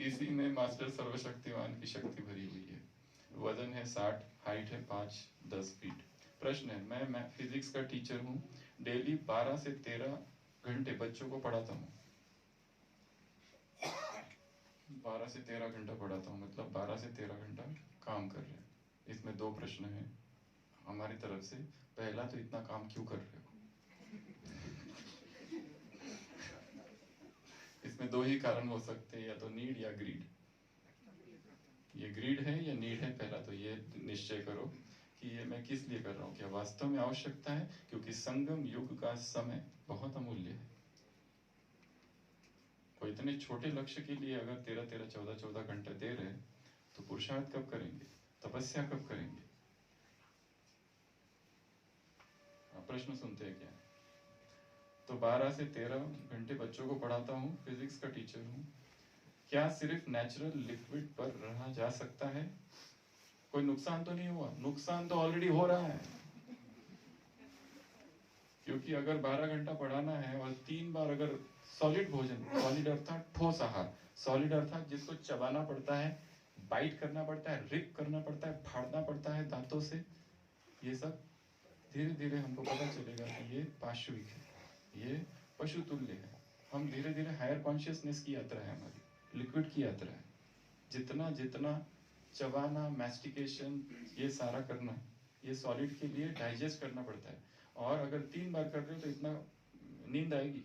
इसी में मास्टर सर्वशक्तिमान की शक्ति भरी हुई है। वजन है 60, हाइट है 5-10 फीट। प्रश्न है, मैं फिजिक्स का टीचर हूँ, डेली 12 से 13 घंटे बच्चों को पढ़ाता हूँ। 12 से 13 घंटा पढ़ाता हूँ, मतलब 12 से 13 घंटा काम कर रहे हैं। इसमें 2 प्रश्न हैं हमारी तरफ से। पहला, तो इतना काम क्यों कर रहे हो? इसमें 2 ही कारण हो सकते हैं, या तो नीड या ग्रीड। ये ग्रीड है या नीड है, पहला तो ये निश्चय करो कि ये मैं किस लिए कर रहा हूँ। क्या वास्तव में आवश्यकता है? क्योंकि संगम युग का समय बहुत अमूल्य है। कोई इतने छोटे लक्ष्य के लिए अगर 13-13, 14-14 घंटे दे रहे हैं, तो पुरुषार्थ कब करेंगे? तपस्या कब करेंगे? प्रश्न सुनते हैं क्या? तो 12 से 13 घंटे बच्चों को पढ़ाता हूँ, फिजिक्स का टीचर हूँ। क्या सिर्फ नेचुरल लिक्विड पर रहा जा सकता है? कोई नुकसान तो नहीं हुआ? नुकसान तो ऑलरेडी हो रहा है, क्योंकि अगर 12 घंटा पढ़ाना है और 3 बार अगर सॉलिड भोजन, सॉलिड अर्थात ठोस आहार, सॉलिड अर्थात जिसको चबाना पड़ता है, बाइट करना पड़ता है, रिप करना पड़ता है, फाड़ना पड़ता है दांतों से, ये सब धीरे धीरे हमको पता चलेगा कि ये पाश्विक है, ये पशु तुल्य है। हम धीरे धीरे हायर कॉन्शियसनेस की यात्रा है हमारी, लिक्विड की यात्रा है। जितना जितना चबाना, मैस्टिकेशन, ये सारा करना, ये सॉलिड के लिए डाइजेस्ट करना पड़ता है। और अगर 3 बार कर रहे हो तो इतना नींद आएगी।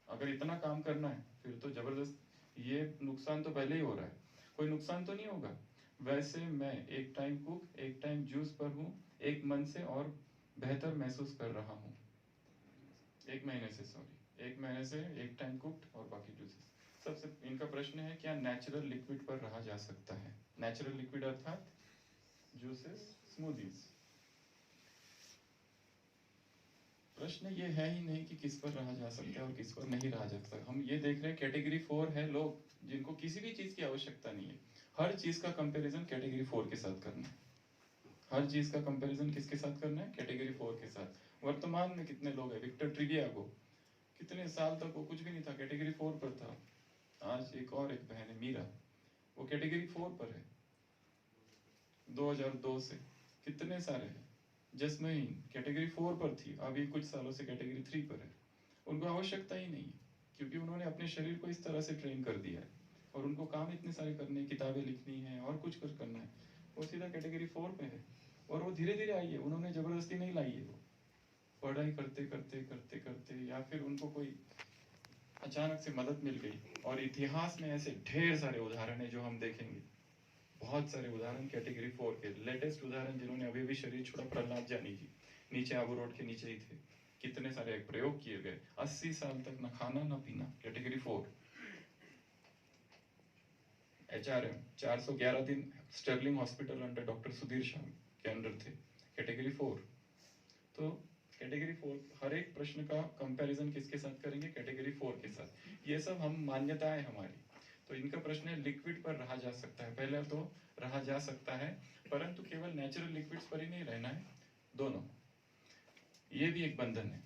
अगर इतना काम करना है फिर तो जबरदस्त। ये नुकसान तो पहले ही हो रहा है, कोई नुकसान तो नहीं होगा। वैसे मैं एक टाइम कुक, एक टाइम जूस पर हूँ, एक मन से और बेहतर महसूस कर रहा हूँ। 1 महीने से, सॉरी, 1 महीने से एक टाइम कुक्ड और बाकी जूसेस। सबसे इनका प्रश्न है, क्या नेचुरल लिक्विड पर रहा जा सकता है? नेचुरल लिक्विड अर्थात जूसेस, स्मूदीज। प्रश्न ये है ही नहीं कि किस पर रहा जा सकता है और किस पर नहीं रहा जा सकता। हम ये देख रहे हैं कैटेगरी 4 है लोग जिनको किसी भी चीज की आवश्यकता नहीं है। हर चीज का कंपैरिजन कैटेगरी 4 के साथ करना है। हर चीज का कंपैरिजन किसके साथ करना है? कैटेगरी 4 के साथ। वर्तमान में कितने लोग हैं? विक्टर ट्रिवियागो, कितने साल तक वो कुछ भी नहीं था, कैटेगरी 4 पर था। आज एक बहन है मीरा, वो कैटेगरी 4 पर है 2002 से। कितने सारे हैं? जसमीन कैटेगरी 4 पर थी, अभी कुछ सालों से कैटेगरी 3 पर है। उनको आवश्यकता ही नहीं है, क्योंकि उन्होंने अपने शरीर को इस तरह से ट्रेन कर दिया है, और उनको काम इतने सारे करने, किताबें लिखनी है और कुछ करना है, वो सीधा कैटेगरी 4 पे है। और वो धीरे धीरे आई है, उन्होंने जबरदस्ती नहीं लाई है। वो पढ़ाई करते करते करते करते, या फिर उनको कोई अचानक से मदद मिल गई। और इतिहास में ऐसे ढेर सारे उदाहरण है जो हम देखेंगे, बहुत सारे उदाहरण कैटेगरी 4 के। लेटेस्ट उदाहरण जिन्होंने अभी भी शरीर छोड़ा, प्रहलाद जानी जी, नीचे आबू रोड के नीचे ही थे। कितने सारे प्रयोग किए गए, 80 साल तक ना खाना ना पीना, कैटेगरी 4। HRM 411 दिन Sterling hospital under doctor Sudhir Shah के अंडर थे, कैटेगरी 4। तो कैटेगरी 4, हर एक प्रश्न का कंपैरिजन किसके साथ करेंगे? कैटेगरी 4 के साथ। ये सब हम मान्यताएं हमारी। तो इनका प्रश्न है, लिक्विड पर रहा जा सकता है? पहले तो रहा जा सकता है, परंतु केवल नेचुरल लिक्विड्स पर ही नहीं रहना है, दोनों। ये भी एक बंधन है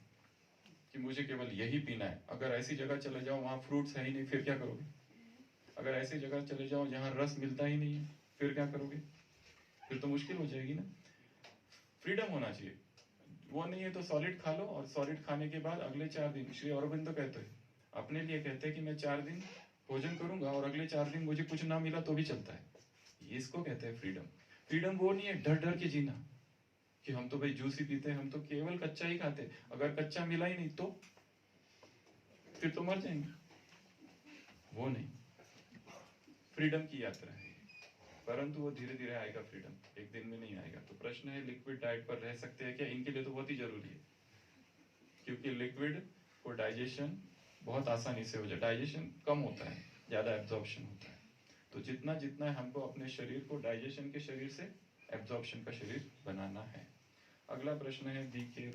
कि मुझे केवल यही पीना है। अगर ऐसी जगह चले जाओ वहां फ्रूट्स है ही नहीं, फिर क्या करोगे? अगर ऐसी जगह चले जाओ जहां रस मिलता ही नहीं है, फिर क्या करोगे? फिर तो मुश्किल हो जाएगी ना। फ्रीडम होना चाहिए। वो नहीं है तो सॉलिड खा लो, और सॉलिड खाने के बाद अगले 4 दिन, श्री अरविंदो कहते हैं, अपने लिए कहते हैं कि मैं 4 दिन भोजन करूंगा और अगले 4 दिन मुझे कुछ ना मिला तो भी चलता है। इसको कहते हैं फ्रीडम। फ्रीडम वो नहीं है डर डर के जीना कि हम तो भाई जूस ही पीते हैं, हम तो केवल कच्चा ही खाते हैं, अगर कच्चा मिला ही नहीं तो फिर तो मर जाएंगे। वो नहीं, फ्रीडम की यात्रा है, परंतु वो धीरे धीरे आएगा। फ्रीडम एक दिन में नहीं आएगा। तो प्रश्न है, लिक्विड डाइट पर रह सकते हैं क्या? इनके लिए तो बहुत ही जरूरी है, क्योंकि लिक्विड को डाइजेशन बहुत आसानी से हो जाए, डाइजेशन कम होता है, ज्यादा एब्जॉर्प्शन होता है। तो जितना जितना हमको अपने शरीर को डाइजेशन के शरीर से एब्जॉर्प्शन का शरीर बनाना है। अगला प्रश्न है, दी के